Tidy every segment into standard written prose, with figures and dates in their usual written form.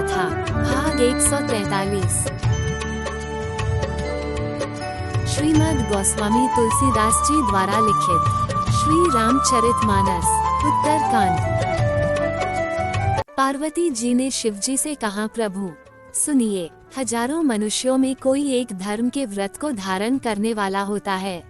कथा भाग 143। श्रीमद् गोस्वामी तुलसीदास जी द्वारा लिखित श्री रामचरितमानस उत्तरकांड। पार्वती जी ने शिवजी से कहा, प्रभु सुनिए, हजारों मनुष्यों में कोई एक धर्म के व्रत को धारण करने वाला होता है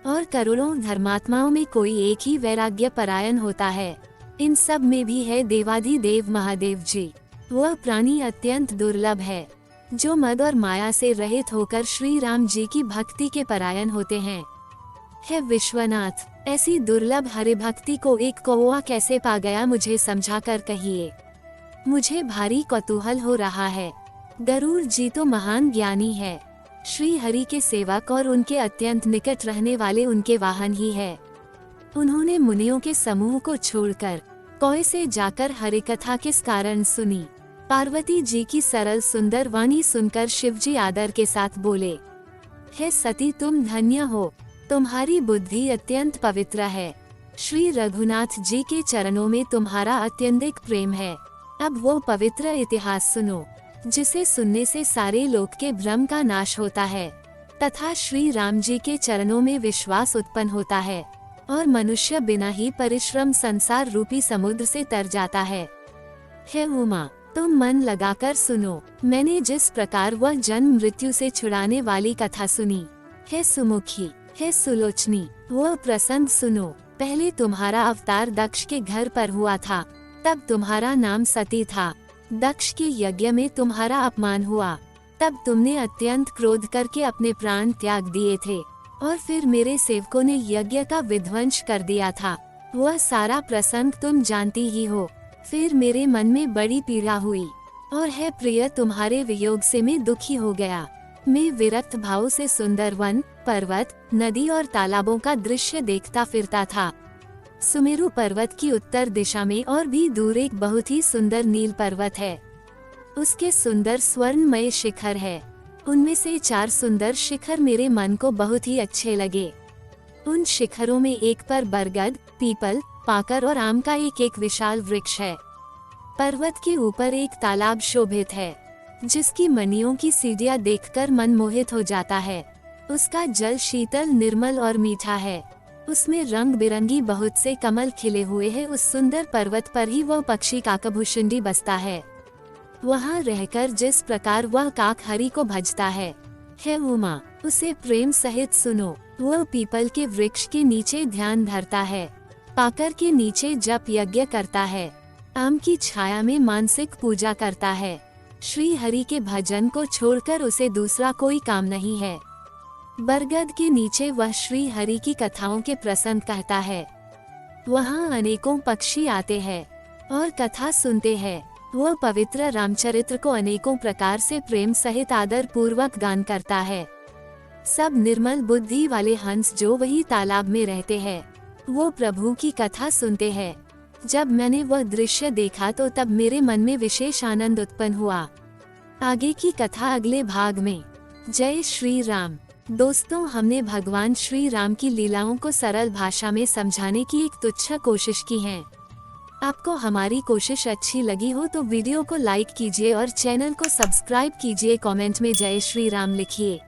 और करोड़ों धर्मात्माओं में कोई एक ही वैराग्य परायण होता है। इन सब में भी है देवाधिदेव महादेव जी। वह प्राणी अत्यंत दुर्लभ है जो मद और माया से रहित होकर श्री राम जी की भक्ति के परायण होते हैं। हे विश्वनाथ, ऐसी दुर्लभ हरि भक्ति को एक कौवा कैसे पा गया, मुझे समझा कर कहिए। मुझे भारी कौतूहल हो रहा है। गरुड़ जी तो महान ज्ञानी है, श्री हरि के सेवक और उनके अत्यंत निकट रहने वाले उनके वाहन ही है। उन्होंने मुनियों के समूह को छोड़कर कौए से जाकर हरि कथा किस कारण सुनी। पार्वती जी की सरल सुंदर वाणी सुनकर शिवजी आदर के साथ बोले, हे सती, तुम धन्य हो, तुम्हारी बुद्धि अत्यंत पवित्र है। श्री रघुनाथ जी के चरणों में तुम्हारा अत्यंतिक प्रेम है। अब वो पवित्र इतिहास सुनो जिसे सुनने से सारे लोक के भ्रम का नाश होता है तथा श्री राम जी के चरणों में विश्वास उत्पन्न होता है और मनुष्य बिना ही परिश्रम संसार रूपी समुद्र से तर जाता है। हे उमा, तुम मन लगाकर सुनो। मैंने जिस प्रकार वह जन्म मृत्यु से छुड़ाने वाली कथा सुनी, हे सुमुखी, हे सुलोचनी, वह प्रसंग सुनो। पहले तुम्हारा अवतार दक्ष के घर पर हुआ था, तब तुम्हारा नाम सती था। दक्ष के यज्ञ में तुम्हारा अपमान हुआ, तब तुमने अत्यंत क्रोध करके अपने प्राण त्याग दिए थे और फिर मेरे सेवकों ने यज्ञ का विध्वंस कर दिया था। वह सारा प्रसंग तुम जानती ही हो। फिर मेरे मन में बड़ी पीड़ा हुई और है प्रिय, तुम्हारे वियोग से मैं दुखी हो गया। मैं विरक्त भाव से सुंदर वन, पर्वत, नदी और तालाबों का दृश्य देखता फिरता था। सुमेरु पर्वत की उत्तर दिशा में और भी दूर एक बहुत ही सुंदर नील पर्वत है। उसके सुंदर स्वर्णमय शिखर है। उनमें से 4 सुंदर शिखर मेरे मन को बहुत ही अच्छे लगे। उन शिखरों में एक पर बरगद, पीपल, पाकर और आम का एक एक विशाल वृक्ष है। पर्वत के ऊपर एक तालाब शोभित है जिसकी मणियों की सीढ़ियां देखकर मन मोहित हो जाता है। उसका जल शीतल, निर्मल और मीठा है। उसमें रंग बिरंगी बहुत से कमल खिले हुए हैं। उस सुंदर पर्वत पर ही वह पक्षी काकभूषुंडी बसता है। वहाँ रहकर जिस प्रकार वह काक हरि को भजता है, हे उमा, उसे प्रेम सहित सुनो। वह पीपल के वृक्ष के नीचे ध्यान धरता है, पाकर के नीचे जप यज्ञ करता है, आम की छाया में मानसिक पूजा करता है। श्री हरि के भजन को छोड़कर उसे दूसरा कोई काम नहीं है। बरगद के नीचे वह श्री हरि की कथाओं के प्रसंग कहता है। वहाँ अनेकों पक्षी आते हैं और कथा सुनते हैं। वह पवित्र रामचरित्र को अनेकों प्रकार से प्रेम सहित आदर पूर्वक गान करता है। सब निर्मल बुद्धि वाले हंस जो वही तालाब में रहते हैं, वो प्रभु की कथा सुनते हैं। जब मैंने वह दृश्य देखा तो तब मेरे मन में विशेष आनंद उत्पन्न हुआ। आगे की कथा अगले भाग में। जय श्री राम। दोस्तों, हमने भगवान श्री राम की लीलाओं को सरल भाषा में समझाने की एक तुच्छ कोशिश की है। आपको हमारी कोशिश अच्छी लगी हो तो वीडियो को लाइक कीजिए और चैनल को सब्सक्राइब कीजिए। कमेंट में जय श्री राम लिखिए।